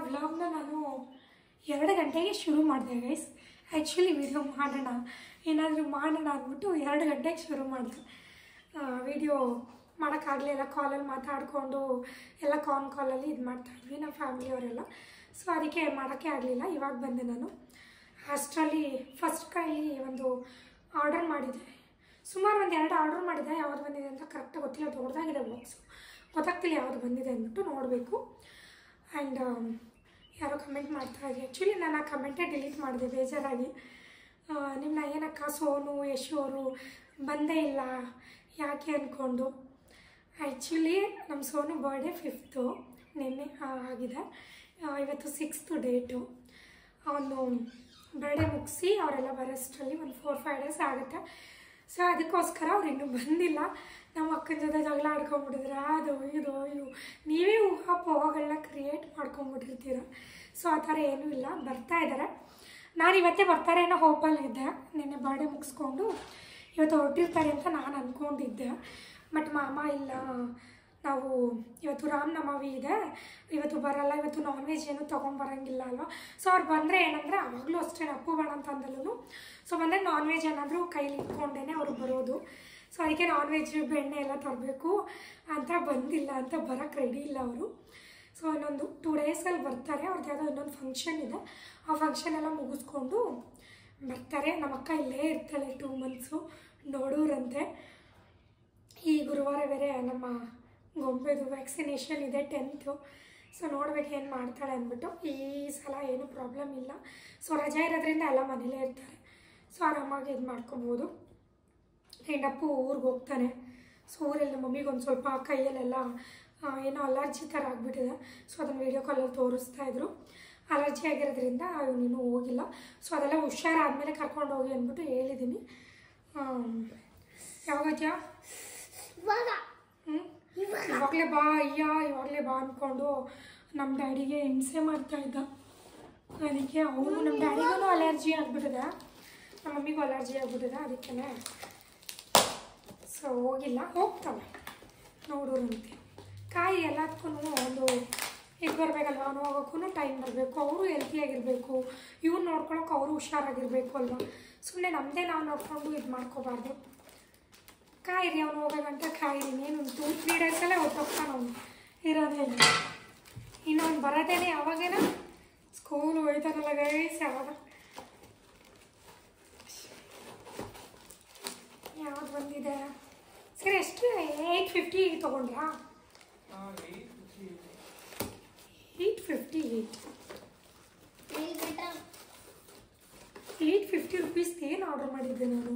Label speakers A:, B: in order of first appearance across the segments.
A: ವ್ಲಾಗ್ನ ನಾನು 2 ಗಂಟೆಗೆ ಶುರು ಮಾಡಿದೆ ಗೈಸ್. ಆ್ಯಕ್ಚುಲಿ ವಿಡಿಯೋ ಮಾಡೋಣ ಏನಾದರೂ ಮಾಡೋಣ ಅಂದ್ಬಿಟ್ಟು 2 ಗಂಟೆಗೆ ಶುರು ಮಾಡಿದೆ. ವಿಡಿಯೋ ಮಾಡೋಕ್ಕಾಗಲಿಲ್ಲ, ಕಾಲಲ್ಲಿ ಮಾತಾಡಿಕೊಂಡು ಎಲ್ಲ ಕಾಲಲ್ಲಿ ಇದು ಮಾಡ್ತಾಯಿದ್ವಿ ನಮ್ಮ ಫ್ಯಾಮಿಲಿಯವರೆಲ್ಲ. ಸೊ ಅದಕ್ಕೆ ಮಾಡೋಕ್ಕೆ ಆಗಲಿಲ್ಲ. ಇವಾಗ ಬಂದೆ ನಾನು. ಅಷ್ಟರಲ್ಲಿ ಫಸ್ಟ್ ಕೈಲಿ ಒಂದು ಆರ್ಡರ್ ಮಾಡಿದೆ. ಸುಮಾರು ಒಂದು 2 ಆರ್ಡರ್ ಮಾಡಿದೆ. ಯಾವ್ದು ಬಂದಿದೆ ಅಂತ ಕರೆಕ್ಟಾಗಿ ಗೊತ್ತಿಲ್ಲ, ದೊಡ್ಡದಾಗಿದೆ ಬಾಕ್ಸು, ಗೊತ್ತಾಗ್ತಿಲ್ಲ ಯಾವುದು ಬಂದಿದೆ ಅಂದ್ಬಿಟ್ಟು ನೋಡಬೇಕು. ಆ್ಯಂಡ್ ಯಾರೋ ಕಮೆಂಟ್ ಮಾಡ್ತಾಯಿದ್ವಿ. ಆ್ಯಕ್ಚುಲಿ ನಾನು ಆ ಕಮೆಂಟೇ ಡಿಲೀಟ್ ಮಾಡಿದೆ ಬೇಜಾರಾಗಿ. ನಿಮ್ಮನ್ನ ಏನಕ್ಕ ಸೋನು ಯಶು ಅವರು ಬಂದೇ ಇಲ್ಲ ಯಾಕೆ ಅಂದ್ಕೊಂಡು. ಆ್ಯಕ್ಚುಲಿ ನಮ್ಮ ಸೋನು ಬರ್ಡೇ 5th ನಿನ್ನೆ ಆಗಿದೆ. ಇವತ್ತು 6th ಡೇಟು. ಅವನು ಬರ್ಡೇ ಮುಗಿಸಿ ಅವರೆಲ್ಲ ಬರೋಷ್ಟರಲ್ಲಿ ಒಂದು 4-5 ಡೇಸ್ ಆಗುತ್ತೆ. ಸೊ ಅದಕ್ಕೋಸ್ಕರ ಅವ್ರು ಇನ್ನೂ ಬಂದಿಲ್ಲ. ನಮ್ಮ ಅಕ್ಕನ ಜೊತೆ ಜಗಳ ಆಡ್ಕೊಂಬಿಟ್ಟಿದ್ರೆ ಅದು ಇದು ನೀವೇ ಊಹಾಪೋಹಗಳನ್ನ ಕ್ರಿಯೇಟ್ ಮಾಡ್ಕೊಂಬಿಟ್ಟಿರ್ತೀರ. ಸೊ ಆ ಥರ ಏನೂ ಇಲ್ಲ, ಬರ್ತಾ ಇದ್ದಾರೆ. ನಾನು ಇವತ್ತೇ ಬರ್ತಾರೆ ಅನ್ನೋ ಹೋಪಲ್ಲಿದ್ದೆ. ನಿನ್ನೆ ಬರ್ಡೇ ಮುಗಿಸ್ಕೊಂಡು ಇವತ್ತು ಹೊರಟಿರ್ತಾರೆ ಅಂತ ನಾನು ಅಂದ್ಕೊಂಡಿದ್ದೆ. ಬಟ್ ಮಾಮ ಇಲ್ಲ, ನಾವು ಇವತ್ತು ರಾಮನವಮಿ ಇದೆ, ಇವತ್ತು ಬರಲ್ಲ, ಇವತ್ತು ನಾನ್ ವೆಜ್ ಏನು ತೊಗೊಂಬರಂಗಿಲ್ಲ ಅಲ್ವಾ. ಸೊ ಅವ್ರು ಬಂದರೆ ಏನಂದರೆ ಆವಾಗಲೂ ಅಷ್ಟೇ ಅಪ್ಪು ಬೇಡ ಅಂತ ಅಂದಲ್ಲೂ. ಸೊ ಬಂದರೆ ನಾನ್ ವೆಜ್ ಏನಾದರೂ ಕೈಲಿ ಇಟ್ಕೊಂಡೇ ಅವರು ಬರೋದು. ಸೊ ಅದಕ್ಕೆ ನಾನ್ ವೆಜ್ ಬೆಣ್ಣೆ ಎಲ್ಲ ತರಬೇಕು ಅಂತ ಬಂದಿಲ್ಲ ಅಂತ ಬರೋಕ್ಕೆ ರೆಡಿ ಇಲ್ಲ ಅವರು. ಸೊ ಇನ್ನೊಂದು 2 ಡೇಸಲ್ಲಿ ಬರ್ತಾರೆ. ಅವ್ರದ್ದು ಯಾವುದೋ ಇನ್ನೊಂದು ಫಂಕ್ಷನ್ ಇದೆ, ಆ ಫಂಕ್ಷನ್ ಎಲ್ಲ ಮುಗಿಸ್ಕೊಂಡು ಬರ್ತಾರೆ. ನಮ್ಮ ಅಕ್ಕ ಇಲ್ಲೇ ಇರ್ತಾಳೆ 2 ಮಂತ್ಸು, ನೋಡೋರಂತೆ. ಈ ಗುರುವಾರ ಬೇರೆ ನಮ್ಮ ಗೊಂಬೆದು ವ್ಯಾಕ್ಸಿನೇಷನ್ ಇದೆ 10th. ಸೊ ನೋಡ್ಬೇಕು ಏನು ಮಾಡ್ತಾಳೆ ಅಂದ್ಬಿಟ್ಟು. ಈ ಸಲ ಏನೂ ಪ್ರಾಬ್ಲಮ್ ಇಲ್ಲ. ಸೊ ರಜೆ ಇರೋದ್ರಿಂದ ಎಲ್ಲ ಮನೇಲೇ ಇರ್ತಾರೆ. ಸೊ ಆರಾಮಾಗಿ ಇದು ಮಾಡ್ಕೊಬೋದು. ಆ್ಯಂಡ್ ಅಪ್ಪು ಊರಿಗೆ ಹೋಗ್ತಾನೆ. ಸೊ ಊರಲ್ಲಿ ನಮ್ಮ ಮಮ್ಮಿಗೆ ಒಂದು ಸ್ವಲ್ಪ ಕೈಯಲ್ಲೆಲ್ಲ ಏನೋ ಅಲರ್ಜಿ ಥರ ಆಗಿಬಿಟ್ಟಿದೆ. ಸೊ ಅದನ್ನು ವೀಡಿಯೋ ಕಾಲಲ್ಲಿ ತೋರಿಸ್ತಾಯಿದ್ರು. ಅಲರ್ಜಿ ಆಗಿರೋದ್ರಿಂದ ಇನ್ನೂ ಹೋಗಿಲ್ಲ. ಸೊ ಅದೆಲ್ಲ ಹುಷಾರಾದಮೇಲೆ ಕರ್ಕೊಂಡು ಹೋಗಿ ಅಂದ್ಬಿಟ್ಟು ಹೇಳಿದ್ದೀನಿ. ಯಾವಾಗತ್ಯಾ ಇವಾಗಲೇ ಬಾ ಅಯ್ಯ ಇವಾಗಲೇ ಬಾ ಅಂದ್ಕೊಂಡು ನಮ್ಮ ಡ್ಯಾಡಿಗೆ ಹಿಂಸೆ ಮಾಡ್ತಾಯಿದ್ದ. ಅದಕ್ಕೆ ಅವನು ನಮ್ಮ ಡ್ಯಾಡಿಗೂ ಅಲರ್ಜಿ ಆಗಿಬಿಟ್ಟಿದೆ, ನಮ್ಮ ಮಮ್ಮಿಗೂ ಅಲರ್ಜಿ ಆಗಿಬಿಟ್ಟಿದೆ. ಅದಕ್ಕೆ ಸೊ ಹೋಗಿಲ್ಲ, ಹೋಗ್ತವೆ ನೋಡೋರಂತೆ. ಕಾಯಿ ಎಲ್ಲದಕ್ಕೂ ಒಂದು ಇದು ಬರಬೇಕಲ್ವ, ಅವನು ಹೋಗೋಕ್ಕೂ ಟೈಮ್ ಬರಬೇಕು, ಅವರು ಹೆಲ್ತಿಯಾಗಿರಬೇಕು, ಇವ್ನು ನೋಡ್ಕೊಳಕ್ಕೆ ಅವರು ಹುಷಾರಾಗಿರಬೇಕು ಅಲ್ವ. ಸುಮ್ಮನೆ ನಮ್ಮದೇ ನಾವು ನೋಡ್ಕೊಂಡು ಇದು ಮಾಡ್ಕೋಬಾರ್ದು. ಕಾಯಿರಿ, ಅವನು ಹೋಗೋ ಗಂಟ ಕಾಯಿರಿ. ಏನು 2-3 ಡೇಸಲ್ಲೇ ಹೊತ್ತೋಗ್ತಾನೆ ಅವನು, ಇರೋದೇ ಇಲ್ಲ. ಇನ್ನೊಂದು ಬರೋದೇನೆ ಯಾವಾಗೇನ ಸ್ಕೂಲ್ ಹೋಯ್ತಾನಲ್ಲ ಗೈಸ್. ಯಾವ್ದು ಬಂದಿದೆ ಸರಿ? ಎಷ್ಟು 850 ತೊಗೊಂಡ್ರಾ? 850 ರುಪೀಸ್ಗೆ ಏನು ಆರ್ಡರ್ ಮಾಡಿದ್ದೆ ನಾನು?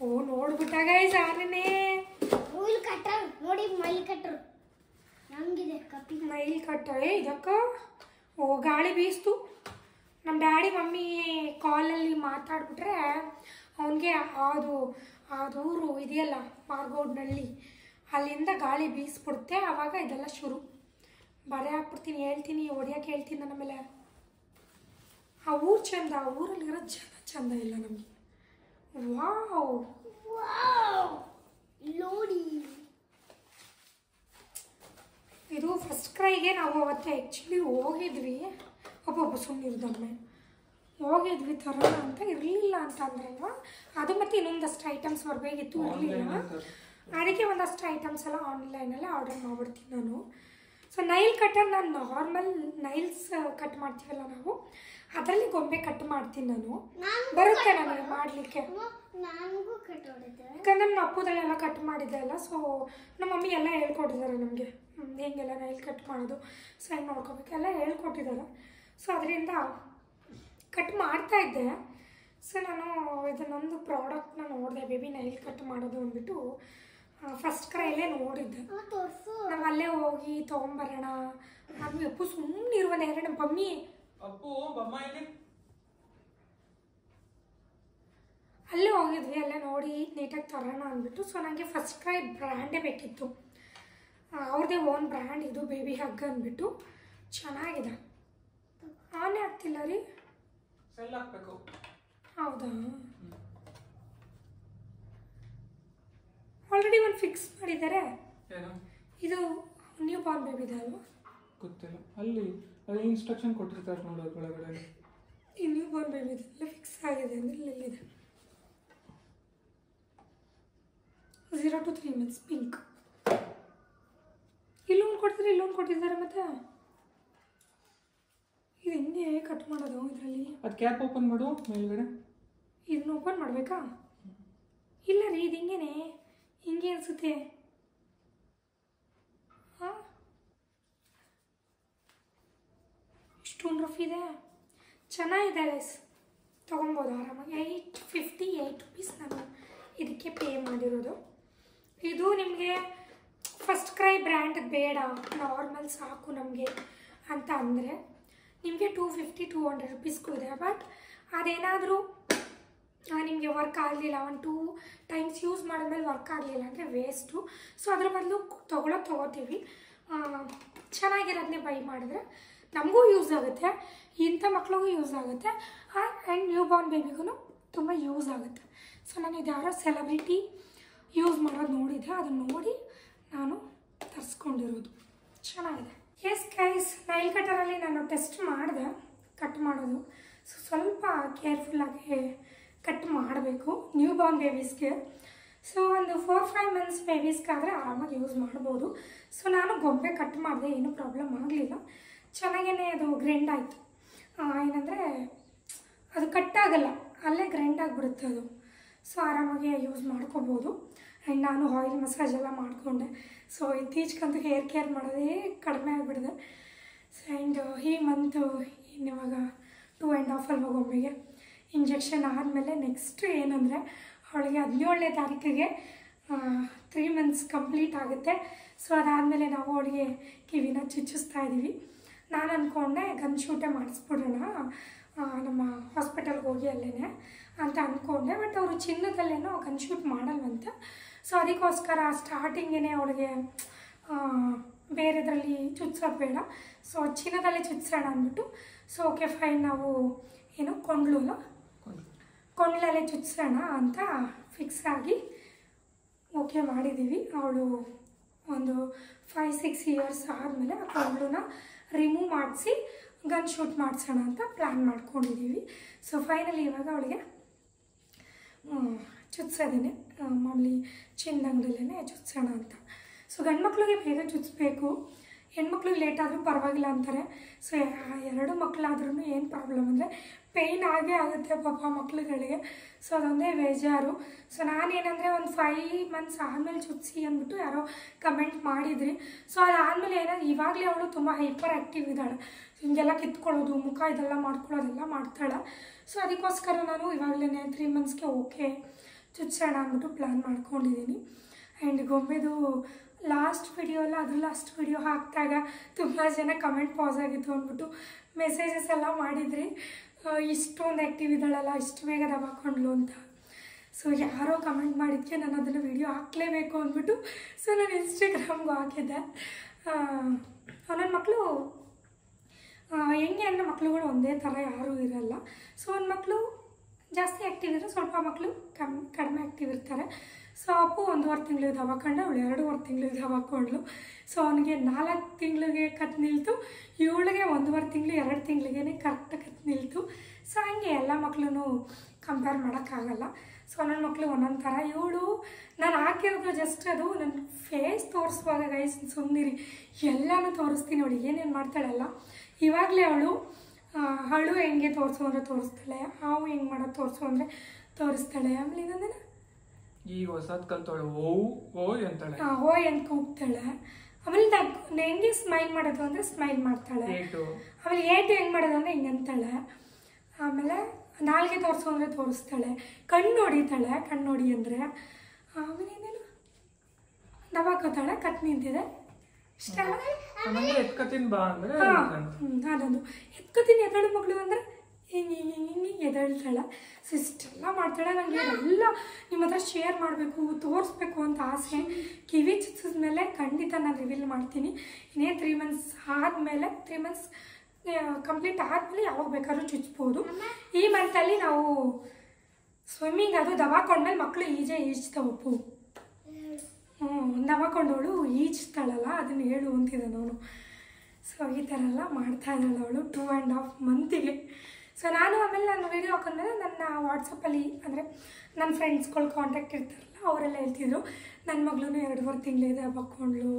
A: ಓ ನೋಡ್ಬಿಟ್ಟ ಗೈಸ್ ಆನೇ
B: ನೋಡಿ ಮೈಲ್ ಕಟ್ಟರು ಹಂಗಿದೆ ಕಪ್ಪಿ
A: ನೈಲ್ ಕಟ್ಟ. ಇದಕ್ಕ ಓ ಗಾಳಿ ಬೀಸ್ತು. ನಮ್ಮ ಡ್ಯಾಡಿ ಮಮ್ಮಿ ಕಾಲಲ್ಲಿ ಮಾತಾಡ್ಬಿಟ್ರೆ ಅವನಿಗೆ ಅದು ಊರು ಇದೆಯಲ್ಲ ಮಾರ್ಗೋಡ್ನಳ್ಳಿ, ಅಲ್ಲಿಂದ ಗಾಳಿ ಬೀಸ್ಬಿಡುತ್ತೆ. ಆವಾಗ ಇದೆಲ್ಲ ಶುರು. ಬರೆ ಹಾಕ್ಬಿಡ್ತೀನಿ, ಹೇಳ್ತೀನಿ, ಹೊಡಿಯೋಕೆ ಹೇಳ್ತೀನಿ. ನನ್ನ ಮೇಲೆ ಆ ಊರು ಚಂದ, ಆ ಊರಲ್ಲಿರೋ ಜನ ಚಂದ ಇಲ್ಲ ನಮಗೆ. ವಾವ್
B: ನೋಡಿ,
A: ಇದು ಫಸ್ಟ್ ಕ್ರೈಗೆ ನಾವು ಅವತ್ತು ಆ್ಯಕ್ಚುಲಿ ಹೋಗಿದ್ವಿ. ಒಬ್ಬೊಬ್ಬ ಸುಮ್ಮನಿರ್ದೊಮ್ಮೆ ಹೋಗಿದ್ವಿ ತರೋಣ ಅಂತ, ಇರಲಿಲ್ಲ ಅಂತ ಅಂದ್ರಲ್ವ. ಅದು ಮತ್ತು ಇನ್ನೊಂದಷ್ಟು ಐಟಮ್ಸ್ ಬರಬೇಕಿತ್ತು, ಇರಲಿಲ್ಲ. ಅದಕ್ಕೆ ಒಂದಷ್ಟು ಐಟಮ್ಸ್ ಎಲ್ಲ ಆನ್ಲೈನಲ್ಲೇ ಆರ್ಡರ್ ಮಾಡ್ಬಿಡ್ತೀನಿ ನಾನು. ಸೊ ನೈಲ್ ಕಟ್ಟರ್ ನಾನು ನಾರ್ಮಲ್ ನೈಲ್ಸ್ ಕಟ್ ಮಾಡ್ತೀವಲ್ಲ ನಾವು, ಅದರಲ್ಲಿ ಗೊಂಬೆ ಕಟ್ ಮಾಡ್ತೀನಿ ನಾನು. ಬರುತ್ತೆ ನನಗೆ ಮಾಡಲಿಕ್ಕೆ, ಯಾಕಂದರೆ ನನ್ನ ಅಪ್ಪದಲ್ಲೆಲ್ಲ ಕಟ್ ಮಾಡಿದ್ದೆ ಅಲ್ಲ. ಸೊ ನಮ್ಮ ಮಮ್ಮಿ ಎಲ್ಲ ಹೇಳ್ಕೊಟ್ಟಿದ್ದಾರೆ ನಮಗೆ, ಹೆಂಗೆಲ್ಲ ನೈಲ್ ಕಟ್ ಮಾಡೋದು, ಸೈನ್ ನೋಡ್ಕೋಬೇಕೆಲ್ಲ ಹೇಳ್ಕೊಟ್ಟಿದ್ದಾರೆ. ಸೊ ಅದರಿಂದ ಕಟ್ ಮಾಡ್ತಾಯಿದ್ದೆ. ಸೊ ನಾನು ಇದನ್ನೊಂದು ಪ್ರಾಡಕ್ಟ್ನ ನೋಡಿದೆ, ಬೇಬಿ ನೈಲ್ ಕಟ್ ಮಾಡೋದು ಅಂದ್ಬಿಟ್ಟು ಫಸ್ಟ್ ಕ್ರೈಲೇ ನೋಡಿದ್ದೆ. ನಾವು ಅಲ್ಲೇ ಹೋಗಿ ತೊಗೊಂಬರೋಣ ಅದು. ಅಪ್ಪು ಸುಮ್ಮನೆ ಇರುವಂತೆ ಯಾರು ನಮ್ಮ ಮಮ್ಮಿ ಅಲ್ಲೇ ಹೋಗಿದ್ವಿ, ಅಲ್ಲೇ ನೋಡಿ ನೀಟಾಗಿ ತರೋಣ ಅಂದ್ಬಿಟ್ಟು. ಸೊ ನನಗೆ ಫಸ್ಟ್ ಕ್ರೈ ಬ್ರ್ಯಾಂಡೇ ಬೇಕಿತ್ತು, ಅವ್ರದ್ದೇ ಓನ್ ಬ್ರ್ಯಾಂಡ್ ಇದು, ಬೇಬಿ ಹಗ್ ಅಂದ್ಬಿಟ್ಟು. ಚೆನ್ನಾಗಿದೆ. ಆನೇ ಆಗ್ತಿಲ್ಲ ರೀ. ಹೌದಾ? ಆಲ್ರೆಡಿ ಒಂದು ಫಿಕ್ಸ್ ಮಾಡಿದ್ದಾರೆ. ಇದು ನ್ಯೂ ಬಾರ್ನ್ ಬೇಬಿದೆ ಅಲ್ವಾ?
C: ಗೊತ್ತಿಲ್ಲ. ಅಲ್ಲಿ ಇನ್ಸ್ಟ್ರಕ್ಷನ್ ಕೊಟ್ಟಿರ್ತಾರೆ ನೋಡೋದು ಒಳಗಡೆ.
A: ಈ ನ್ಯೂ ಬಾರ್ನ್ ಬೇಬಿದೆ ಫಿಕ್ಸ್ ಆಗಿದೆ ಅಂದರೆ ಇಲ್ಲಿದೆ 0 to 3 months ಪಿಂಕ್. ಇಲ್ಲೊಂದು ಕೊಡ್ತಾರೆ, ಇಲ್ಲೊಂದು ಕೊಟ್ಟಿದ್ದಾರೆ. ಮತ್ತೆ ಇದು ಹಿಂಗೆ ಕಟ್ ಮಾಡೋದು ಇದರಲ್ಲಿ.
C: ಅದು ಕ್ಯಾಪ್ ಓಪನ್ ಮಾಡು ಮೇಲ್ಗಡೆ.
A: ಇದನ್ನ ಓಪನ್ ಮಾಡಬೇಕಾ? ಇಲ್ಲ ರೀ, ಇದು ಹಿಂಗೇನೆ, ಹಿಂಗೆ ಅನಿಸುತ್ತೆ. ಹಾಂ, ಇಷ್ಟೊಂದು ರಫ್ ಇದೆ. ಚೆನ್ನಾಗಿದೆ ಗೈಸ್, ತೊಗೊಬೋದು ಆರಾಮಾಗಿ. 858 rupees ನಾನು ಇದಕ್ಕೆ ಪೇ ಮಾಡಿರೋದು. ಇದು ನಿಮಗೆ ಫಸ್ಟ್ ಕ್ರೈ ಬ್ರ್ಯಾಂಡ್ ಬೇಡ, ನಾರ್ಮಲ್ ಸಾಕು ನಮಗೆ ಅಂತ ಅಂದರೆ ನಿಮಗೆ 250-200 rupeesಗಳಿದೆ. ಬಟ್ ಅದೇನಾದರೂ ನಿಮಗೆ ವರ್ಕ್ ಆಗಲಿಲ್ಲ, 1-2 times ಯೂಸ್ ಮಾಡಿದ್ಮೇಲೆ ವರ್ಕ್ ಆಗಲಿಲ್ಲ ಅಂದರೆ ವೇಸ್ಟು. ಸೊ ಅದ್ರ ಬದಲು ತೊಗೋತೀವಿ. ಚೆನ್ನಾಗಿರೋದನ್ನೇ ಬೈ ಮಾಡಿದ್ರೆ ನಮಗೂ ಯೂಸ್ ಆಗುತ್ತೆ, ಇಂಥ ಮಕ್ಳಿಗೂ ಯೂಸ್ ಆಗುತ್ತೆ, ಆ್ಯಂಡ್ ನ್ಯೂ ಬಾರ್ನ್ ಬೇಬಿಗೂ ತುಂಬ ಯೂಸ್ ಆಗುತ್ತೆ. ಸೊ ನಾನು ಇದು ಯಾರೋ ಸೆಲೆಬ್ರಿಟಿ ಯೂಸ್ ಮಾಡೋದು ನೋಡಿದ್ದೆ, ಅದನ್ನು ನೋಡಿ ನಾನು ತರಿಸ್ಕೊಂಡಿರೋದು. ಚೆನ್ನಾಗಿದೆ. ಎಸ್ ಗೈಸ್, ನೈಲ್ ಕಟರಲ್ಲಿ ನಾನು ಟೆಸ್ಟ್ ಮಾಡಿದೆ ಕಟ್ ಮಾಡೋದು. ಸೊ ಸ್ವಲ್ಪ ಕೇರ್ಫುಲ್ಲಾಗಿ ಕಟ್ ಮಾಡಬೇಕು ನ್ಯೂ ಬಾರ್ನ್ ಬೇಬೀಸ್ಗೆ. ಸೊ ಒಂದು 4-5 months ಬೇಬೀಸ್ಗಾದರೆ ಆರಾಮಾಗಿ ಯೂಸ್ ಮಾಡ್ಬೋದು. ಸೊ ನಾನು ಗೊಂಬೆ ಕಟ್ ಮಾಡಿದೆ, ಏನೂ ಪ್ರಾಬ್ಲಮ್ ಆಗಲಿಲ್ಲ. ಚೆನ್ನಾಗೇ ಅದು ಗ್ರೈಂಡ್ ಆಯಿತು. ಏನಂದರೆ ಅದು ಕಟ್ಟಾಗಲ್ಲ, ಅಲ್ಲೇ ಗ್ರೈಂಡ್ ಆಗಿಬಿಡುತ್ತೆ ಅದು. ಸೊ ಆರಾಮಾಗಿ ಯೂಸ್ ಮಾಡ್ಕೋಬೋದು. ಆ್ಯಂಡ್ ನಾನು ಆಯಿಲ್ ಮಸಾಜ್ ಎಲ್ಲ ಮಾಡಿಕೊಂಡೆ. ಸೊ ಇತ್ತೀಚೆಗಂತೂ ಹೇರ್ ಕೇರ್ ಮಾಡೋದೇ ಕಡಿಮೆ ಆಗಿಬಿಡಿದೆ. ಆ್ಯಂಡ್ ಈ ಮಂತು ಇನ್ನಿವಾಗ 2.5 ಅಲ್ವ ಗೊಂಬೆಗೆ. ಇಂಜೆಕ್ಷನ್ ಆದಮೇಲೆ ನೆಕ್ಸ್ಟ್ ಏನಂದರೆ ಅವಳಿಗೆ 17ನೇ ತಾರೀಕಿಗೆ 3 months ಕಂಪ್ಲೀಟ್ ಆಗುತ್ತೆ. ಸೊ ಅದಾದಮೇಲೆ ನಾವು ಅವಳಿಗೆ ಕಿವಿನ ಚುಚ್ಚಿಸ್ತಾ ಇದ್ದೀವಿ. ನಾನು ಅಂದ್ಕೊಂಡೆ ಗನ್ ಶೂಟೇ ಮಾಡಿಸ್ಬಿಡೋಣ ನಮ್ಮ ಹಾಸ್ಪಿಟಲ್ಗೆ ಹೋಗಿ ಅಲ್ಲೇ ಅಂತ ಅಂದ್ಕೊಂಡೆ. ಬಟ್ ಅವರು ಚಿನ್ನದಲ್ಲೇನೋ ಗನ್ ಶೂಟ್ ಮಾಡಲ್ವಂತೆ. ಸೊ ಅದಕ್ಕೋಸ್ಕರ ಸ್ಟಾರ್ಟಿಂಗೇ ಅವಳಿಗೆ ಬೇರೆದ್ರಲ್ಲಿ ಚುಚ್ಸೋದು ಬೇಡ, ಸೊ ಚಿನ್ನದಲ್ಲೇ ಚುಚ್ಸೋಣ ಅಂದ್ಬಿಟ್ಟು. ಸೊ ಓಕೆ ಫೈನ್, ನಾವು ಏನು ಕೊಂಡ್ಲಲ್ಲೇ ಚುಚ್ಸೋಣ ಅಂತ ಫಿಕ್ಸ್ ಆಗಿ ಓಕೆ ಮಾಡಿದ್ದೀವಿ. ಅವಳು ಒಂದು 5-6 years ಆದಮೇಲೆ ಆ ಕೊಂಡ್ಲನ್ನ ರಿಮೂವ್ ಮಾಡಿಸಿ ಗನ್ ಶೂಟ್ ಮಾಡಿಸೋಣ ಅಂತ ಪ್ಲ್ಯಾನ್ ಮಾಡ್ಕೊಂಡಿದ್ದೀವಿ. ಸೊ ಫೈನಲಿ ಇವಾಗ ಅವಳಿಗೆ ಚುಚ್ಸೋದೇನೆ, ಮಾಮೂಲಿ ಚಿನ್ನದಂಗಡಲ್ಲೇ ಚುಚ್ಸೋಣ ಅಂತ. ಸೊ ಗಂಡು ಮಕ್ಳಿಗೆ ಬೇಗ ಚುಚ್ಚಬೇಕು, ಹೆಣ್ಮಕ್ಳಿಗೆ ಲೇಟ್ ಆದರೂ ಪರವಾಗಿಲ್ಲ ಅಂತಾರೆ. ಸೊ 2 ಮಕ್ಕಳಾದ್ರೂ ಏನು ಪ್ರಾಬ್ಲಮ್ ಅಂದರೆ ಪೇಯ್ನ್ ಆಗೇ ಆಗುತ್ತೆ ಪಾಪ ಮಕ್ಳುಗಳಿಗೆ. ಸೊ ಅದೊಂದೇ ಬೇಜಾರು. ಸೊ ನಾನೇನಂದರೆ ಒಂದು 5 months ಆದಮೇಲೆ ಚುಚ್ಸಿ ಅಂದ್ಬಿಟ್ಟು ಯಾರೋ ಕಮೆಂಟ್ ಮಾಡಿದ್ರಿ. ಸೊ ಅದಾದಮೇಲೆ ಏನಾದ್ರು ಇವಾಗಲೇ ಅವಳು ತುಂಬ ಹೈಪರ್ ಆ್ಯಕ್ಟಿವ್ ಇದ್ದಾಳೆ, ಹಿಂಗೆಲ್ಲ ಕಿತ್ಕೊಳ್ಳೋದು, ಮುಖ ಇದೆಲ್ಲ ಮಾಡ್ಕೊಳ್ಳೋದೆಲ್ಲ ಮಾಡ್ತಾಳೆ. ಸೊ ಅದಕ್ಕೋಸ್ಕರ ನಾನು ಇವಾಗಲೇ 3 monthsಗೆ ಓಕೆ ಚುಚ್ಚೋಣ ಅಂದ್ಬಿಟ್ಟು ಪ್ಲ್ಯಾನ್ ಮಾಡ್ಕೊಂಡಿದ್ದೀನಿ. ಆ್ಯಂಡ್ ಗೊಂಬೆದು ಲಾಸ್ಟ್ ವಿಡಿಯೋ ಹಾಕಿದಾಗ ತುಂಬ ಜನ ಕಮೆಂಟ್ ಪಾಸ್ ಆಗಿತ್ತು ಅಂದ್ಬಿಟ್ಟು ಮೆಸೇಜಸ್ ಎಲ್ಲ ಮಾಡಿದ್ರಿ, ಇಷ್ಟೊಂದು ಆ್ಯಕ್ಟಿವ್ ಇದ್ದಾಳಲ್ಲ, ಇಷ್ಟು ಬೇಗ ದಬಾಕೊಂಡ್ಲು ಅಂತ. ಸೊ ಯಾರೋ ಕಮೆಂಟ್ ಮಾಡಿದ್ದಕ್ಕೆ ನಾನು ಅದನ್ನು ವಿಡಿಯೋ ಹಾಕಲೇಬೇಕು ಅಂದ್ಬಿಟ್ಟು ಸೊ ನಾನು ಇನ್ಸ್ಟಾಗ್ರಾಮ್ಗೂ ಹಾಕಿದ್ದೆ. ನನ್ನ ಮಕ್ಕಳು ಹೆಂಗೆ ಅಂದರೆ ಮಕ್ಳುಗಳು ಒಂದೇ ಥರ ಯಾರೂ ಇರಲ್ಲ. ಸೊ ಒಂದು ಮಕ್ಕಳು ಜಾಸ್ತಿ ಆ್ಯಕ್ಟಿವ್ ಇದ್ದರೆ, ಸ್ವಲ್ಪ ಮಕ್ಕಳು ಕಡಿಮೆ ಆ್ಯಕ್ಟಿವ್ ಇರ್ತಾರೆ. ಸೊ ಅಪ್ಪು 1.5 ತಿಂಗಳು ದಬಾಕೊಂಡೆ, ಅವಳು 2.5 ತಿಂಗಳು ದಬಾಕೊಂಡ್ಳು. ಸೊ ಅವನಿಗೆ 4 ತಿಂಗಳಿಗೆ ಕತ್ತು ನಿಲ್ತು, ಇವಳಿಗೆ 1.5 ತಿಂಗಳು 2 ತಿಂಗಳಿಗೇ ಕರೆಕ್ಟಾಗಿ ಕತ್ತು ನಿಲ್ತು. ಸೊ ಹಂಗೆ ಎಲ್ಲ ಮಕ್ಕಳೂ ಕಂಪೇರ್ ಮಾಡೋಕ್ಕಾಗಲ್ಲ. ಸೊ ನನ್ನ ಮಕ್ಕಳು ಒಂದೊಂದು ಥರ. ಇವಳು ನಾನು ಹಾಕಿರೋದು ಜಸ್ಟ್ ಅದು ನನ್ನ ಫೇಸ್ ತೋರಿಸುವಾಗ ಗೈಸ್ ಸುಮ್ಮನಿರಿ, ಎಲ್ಲನೂ ತೋರಿಸ್ತೀನಿ. ಅವಳಿಗೆ ಏನೇನು ಮಾಡ್ತಾಳಲ್ಲ ಇವಾಗಲೇ ಅವಳು ಹೆಂಗೆ ತೋರಿಸು ಅಂದರೆ ತೋರಿಸ್ತಾಳೆ, ಹಾವು ಹೆಂಗೆ ಮಾಡೋದು ತೋರಿಸು ಅಂದರೆ ತೋರಿಸ್ತಾಳೆ. ಆಮೇಲೆ ಇನ್ನೊಂದಿನ
C: ಈಗ ಹೊಸದು ಕಲ್ತವಳು ಓಯ್ ಅಂತಾಳೆ,
A: ಓಯ್ ಅಂತ ಕೂಗ್ತಾಳೆ. ಆಮೇಲೆ ಹೆಂಗೆ ಸ್ಮೈಲ್ ಮಾಡೋದು ಅಂದರೆ ಸ್ಮೈಲ್ ಮಾಡ್ತಾಳೆ. ಆಮೇಲೆ ಹೆಂಗೆ ಮಾಡೋದು ಅಂದರೆ ಹಿಂಗೆ ಅಂತಾಳೆ. ಆಮೇಲೆ ನಾಲ್ಗೆ ತೋರಿಸು ಅಂದರೆ ತೋರಿಸ್ತಾಳೆ, ಕಣ್ಣು ಹೊಡಿ ಅಂದರೆ. ಆಮೇಲೆ ಇನ್ನೇನು ದಬಾಕೋತಾಳೆ, ಕತ್ ನಿಂತಿದೆ ಇಷ್ಟ.
C: ಎತ್ಕತೀನಿ ಬಾ ಅಂದರೆ
A: ಅದೊಂದು ಎತ್ಕತೀನಿ ಎದಳು ಮಗಳು ಅಂದರೆ ಹಿಂಗೆ ಎದಳ್ತಾಳೆ. ಸೊ ಇಷ್ಟೆಲ್ಲ ಮಾಡ್ತಾಳೆ. ನನಗೆ ಎಲ್ಲ ನಿಮ್ಮ ಹತ್ರ ಶೇರ್ ಮಾಡಬೇಕು, ತೋರಿಸ್ಬೇಕು ಅಂತ ಆಸೆ. ಕಿವಿ ಚುಚ್ಚಿದ್ಮೇಲೆ ಖಂಡಿತ ನಾನು ರಿವೀಲ್ ಮಾಡ್ತೀನಿ. ಇನ್ನೇ 3 months ಆದಮೇಲೆ 3 months ಕಂಪ್ಲೀಟ್ ಆದಮೇಲೆ ಯಾವಾಗ ಬೇಕಾದ್ರೂ ಚುಚ್ಬೋದು. ಈ ಮಂತಲ್ಲಿ ನಾವು ಸ್ವಿಮ್ಮಿಂಗ್ ಅದು ದಬಾಕೊಂಡ್ಮೇಲೆ ಮಕ್ಕಳು ಈಜ್ತಾವೆ. ನವಕೊಂಡವಳು ಈಜ್ತಾಳಲ್ಲ ಅದನ್ನು ಹೇಳು ಅಂತಿದ್ದಾನೆ ಅವನು. ಸೊ ಈ ಥರ ಎಲ್ಲ ಮಾಡ್ತಾ ಇದ್ದಾಳೆ ಅವಳು 2.5 ಮಂತಿಗೆ. ಸೊ ನಾನು ಆಮೇಲೆ ನಾನು ವೀಡಿಯೋ ಹಾಕೊಂಡ್ಮೇಲೆ ನನ್ನ ವಾಟ್ಸಪ್ಪಲ್ಲಿ ಅಂದರೆ ನನ್ನ ಫ್ರೆಂಡ್ಸ್ಗಳು ಕಾಂಟ್ಯಾಕ್ಟ್ ಇರ್ತಾರಲ್ಲ ಅವರೆಲ್ಲ ಹೇಳ್ತಿದ್ರು ನನ್ನ ಮಗಳೂ 2.5 ತಿಂಗಳಿದೆ ಬಕ್ಕೊಂಡ್ಳು,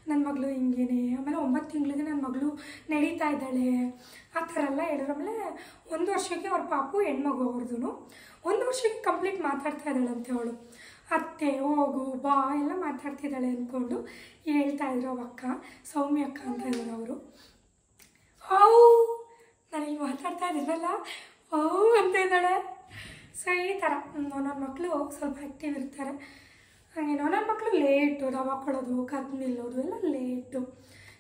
A: ನನ್ನ ಮಗಳು ಹಿಂಗೇನೆ, ಆಮೇಲೆ 9 ತಿಂಗಳಿಗೆ ನನ್ನ ಮಗಳು ನಡೀತಾ ಇದ್ದಾಳೆ, ಆ ಥರ ಎಲ್ಲ ಹೇಳಿದ್ರು. ಆಮೇಲೆ 1 ವರ್ಷಕ್ಕೆ ಅವ್ರ ಪಾಪು ಹೆಣ್ಮಗು ಅವ್ರದ್ದು 1 ವರ್ಷಕ್ಕೆ ಕಂಪ್ಲೀಟ್ ಮಾತಾಡ್ತಾ ಇದ್ದಾಳಂತೆ ಅವಳು. ಅತ್ತೆ ಹೋಗು ಬಾ ಎಲ್ಲ ಮಾತಾಡ್ತಿದ್ದಾಳೆ ಅಂದ್ಕೊಂಡು ಹೇಳ್ತಾಯಿದ್ರು ಅವ ಅಕ್ಕ, ಸೌಮ್ಯ ಅಕ್ಕ ಅಂತ ಇದ್ದಾರೆ ಅವರು. ನಾನಿಲ್ಲಿ ಮಾತಾಡ್ತಾ ಇದ್ದೀನಲ್ಲ ಅಂತ ಇದ್ದಾಳೆ. ಸೊ ಈ ಥರ ಒಂದೊಂದು ಮಕ್ಕಳು ಸ್ವಲ್ಪ ಆ್ಯಕ್ಟಿವ್ ಇರ್ತಾರೆ. ಹಾಗೆ ಒಂದೊಂದು ಮಕ್ಕಳು ಲೇಟು, ದವಾಕೊಳ್ಳೋದು ಕದ್ದು ನಿಲ್ಲೋದು ಎಲ್ಲ ಲೇಟು.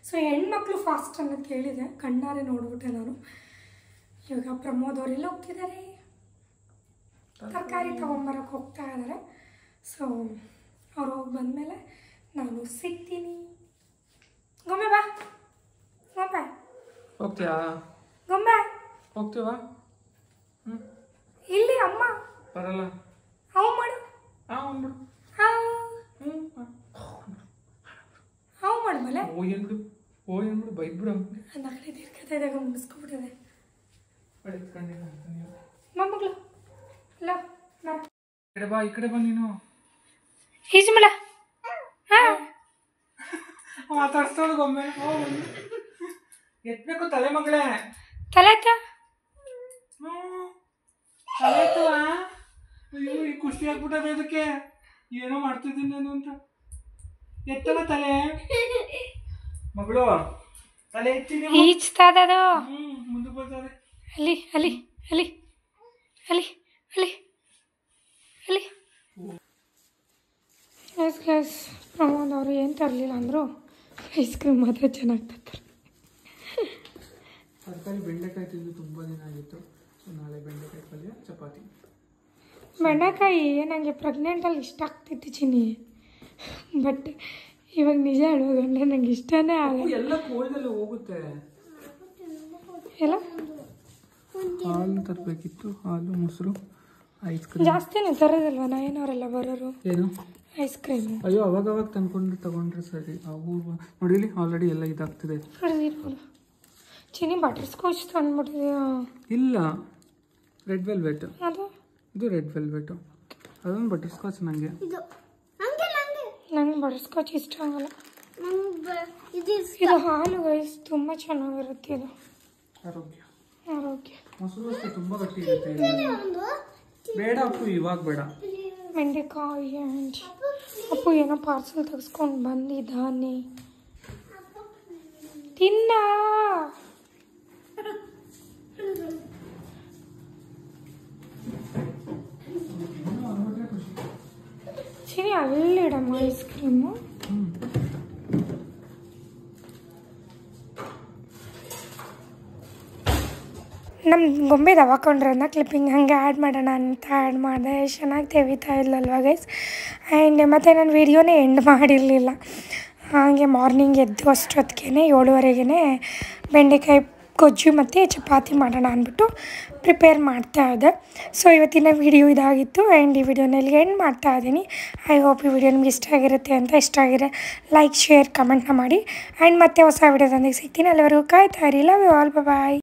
A: ಸೊ ಹೆಣ್ಮಕ್ಳು ಫಾಸ್ಟ್ ಅನ್ನೋದು ಕೇಳಿದೆ, ಕಣ್ಣಾರೆ ನೋಡ್ಬಿಟ್ಟೆ ನಾನು. ಇವಾಗ ಪ್ರಮೋದ್ ಅವರೆಲ್ಲ ಹೋಗ್ತಿದ್ದಾರೆ, ತರಕಾರಿ ತೊಗೊಂಬರಕ್ಕೆ ಹೋಗ್ತಾ ಇದ್ದಾರೆ. ಸೊ ಅವ್ರು ಹೋಗಿ ಬಂದಮೇಲೆ ನಾನು ಸಿಗ್ತೀನಿ. ಗೊಂಬೆ ಬಾ, ಗೊಂಬೆ
C: ಹೋಗ್ತೀಯಾ?
A: ಗೊಂಬೆ
C: ಹೋಗ್ತೀವಾ?
A: ಇಲ್ಲಿ ಅಮ್ಮ
C: ಬರಲ್ಲ.
A: ಹಾವು ಮಾಡು,
C: ಅಂದ್ಬಿಡು.
A: ಹಾವು ಮಾಡು ಮಲೆ.
C: ಓ ಎಂಬಿಡು ಬೈದ್ಬಿಡು.
A: ನನ್ನ ಕಡೆ ದೀರ್ಘತೆದಾಗ ಮುಗಿಸ್ಕೊಬಿಟ್ಟಿದೆ
C: ಬೆಳಗ್ಕೊಂಡಿಲ್ಲ
A: ಮೊಮ್ಮಗಳು. ಇಲ್ಲ
C: ಈ ಕಡೆ ಬಾ ನೀನು.
A: ಈಜು ಮಲ.
C: ಮಾತಾಡ್ಸ್ತಾಳು ಗೊಂಬೆ. ಎತ್ಬೇಕು ತಲೆ ಮಗಳೇ.
A: ತಲೆ ಆಯ್ತಾ?
C: ತಲೆ ಆಯ್ತವ. ಅಯ್ಯೋ ಈ ಖುಷಿ ಆಗ್ಬಿಟ್ಟದೆ ಅದಕ್ಕೆ. ಏನೋ ಮಾಡ್ತಿದ್ದೀನಿ ನಾನು ಅಂತ. ಎತ್ತವ ತಲೆ ಮಗಳು. ತಲೆ ಎತ್ತೀನಿ.
A: ಈಜ್ತಾ ಅದು
C: ಮುಂದಕ್ಕೆ ಬರ್ತಾರೆ.
A: ಅಲ್ಲಿ ಅಲ್ಲಿ ಅಲ್ಲಿ ಅಲ್ಲಿ ಅಲ್ಲಿ ಅಲ್ಲಿ. ಎಸ್ ಗ್ಯಾಸ್ ಪ್ರಮೋದ್ ಅವರು ಏನು ತರಲಿಲ್ಲ ಅಂದರು, ಐಸ್ ಕ್ರೀಮ್ ಮಾತ್ರ ಚೆನ್ನಾಗಿ ತರ್ತಾರೆ.
C: ತರಕಾರಿ ಬೆಂಡೆಕಾಯಿ ತಿಂದು ತುಂಬ ದಿನ ಆಗಿತ್ತು. ಸೊ ನಾಳೆ ಬೆಂಡೆಕಾಯಿ ಪಲ್ಯ ಚಪಾತಿ.
A: ಬೆಂಡೆಕಾಯಿ ನನಗೆ ಪ್ರೆಗ್ನೆಂಟಲ್ಲಿ ಇಷ್ಟ ಆಗ್ತಿತ್ತು ಚಿನ್ನಿ, ಬಟ್ ಇವಾಗ ನಿಜ ಹೇಳುವಾಗಂದ್ರೆ ನಂಗೆ ಇಷ್ಟನೇ ಆಗಲ್ಲ.
C: ಎಲ್ಲ ಕೋಲ್ಡಲ್ಲಿ ಹೋಗುತ್ತೆ.
A: ಎಲ್ಲ
C: ಹಾಲು ತರಬೇಕಿತ್ತು, ಹಾಲು ಮೊಸರು ಐಸ್ ಕ್ರೀಮ್.
A: ಜಾಸ್ತಿನೇ ತರೋದಲ್ವ ನಾಯನವರೆಲ್ಲ ಬರೋರು
C: ಏನು
A: ಐಸ್ ಕ್ರೀಮು.
C: ಅಯ್ಯೋ ಅವಾಗ ತಂದ್ಕೊಂಡು ತಗೊಂಡ್ರೆ ಸರಿ. ಅವು ನೋಡಿಲಿ ಆಲ್ರೆಡಿ ಎಲ್ಲ ಇದಾಗ್ತಿದೆ.
A: ಚಿನ್ನಿ ಬಟರ್ ಸ್ಕಾಚ್ ತಂದ್ಬಿಟ್ಟಿದೆಯಾ?
C: ಇಲ್ಲ, ರೆಡ್ ವೆಲ್ವೆಟ್.
A: ಅದು
C: ಇದು ರೆಡ್ ವೆಲ್ವೆಟು, ಅದೊಂದು ಬಟರ್ ಸ್ಕಾಚ್. ನನಗೆ
A: ನಂಗೆ ಬಟರ್ ಸ್ಕಾಚ್ ಇಷ್ಟ ಆಗಲ್ಲ. ಇದು ಹಾಲು ವಯಸ್ ತುಂಬ ಚೆನ್ನಾಗಿರುತ್ತೆ. ಇದು
C: ಆರೋಗ್ಯ
A: ಆರೋಗ್ಯ.
C: ಮೊಸರು ಅಷ್ಟೇ ತುಂಬ ಗಟ್ಟಿ ಇರುತ್ತೆ. ಬೇಡ ಅಪ್ಪು, ಇವಾಗ ಬೇಡ.
A: ಬೆಂಡೆಕಾಯಿ ಆ್ಯಂಡ್ ಅಪ್ಪು ಏನೋ ಪಾರ್ಸಲ್ ತೆಗೆಸ್ಕೊಂಡು ಬಂದಿದ್ದಾನೆ. ತಿನ್ನ ಚಿನಿ ಅಲ್ಲಿಡಮ್ಮ ಐಸ್ ಕ್ರೀಮು. ನಮ್ಮ ಗೊಂಬೆ ದವಾಕೊಂಡ್ರನ್ನ ಕ್ಲಿಪ್ಪಿಂಗ್ ಹಾಗೆ ಆ್ಯಡ್ ಮಾಡೋಣ ಅಂತ ಆ್ಯಡ್ ಮಾಡಿದೆ. ಚೆನ್ನಾಗಿ ತೆಗಿತಾ ಇಲ್ಲಲ್ವ ಗೈಸ್. ಆ್ಯಂಡ್ ಮತ್ತು ನಾನು ವೀಡಿಯೋನೇ ಎಂಡ್ ಮಾಡಿರಲಿಲ್ಲ. ಹಾಗೆ ಮಾರ್ನಿಂಗ್ ಎದ್ದು ಅಷ್ಟೊತ್ತಿಗೆ 7:30ಗೆ ಬೆಂಡೆಕಾಯಿ ಗೊಜ್ಜು ಮತ್ತು ಚಪಾತಿ ಮಾಡೋಣ ಅಂದ್ಬಿಟ್ಟು ಪ್ರಿಪೇರ್ ಮಾಡ್ತಾಯಿದ್ದೆ. ಸೊ ಇವತ್ತಿನ ವಿಡಿಯೋ ಇದಾಗಿತ್ತು. ಆ್ಯಂಡ್ ಈ ವಿಡಿಯೋನಲ್ಲಿ ಎಂಡ್ ಮಾಡ್ತಾ ಇದ್ದೀನಿ. ಐ ಹೋಪ್ ಈ ವಿಡಿಯೋ ನಿಮ್ಗೆ ಇಷ್ಟ ಆಗಿರುತ್ತೆ ಅಂತ. ಇಷ್ಟ ಆಗಿರೋ ಲೈಕ್ ಶೇರ್ ಕಮೆಂಟ್ನ ಮಾಡಿ. ಆ್ಯಂಡ್ ಮತ್ತೆ ಹೊಸ ವಿಡಿಯೋದೊಂದಿಗೆ ಸಿಗ್ತೀನಿ. ಅಲ್ಲಿವರೆಗೂ ಕಾಯ್ತಾ ಇರಿ. Love you all. ಬಾಯ್.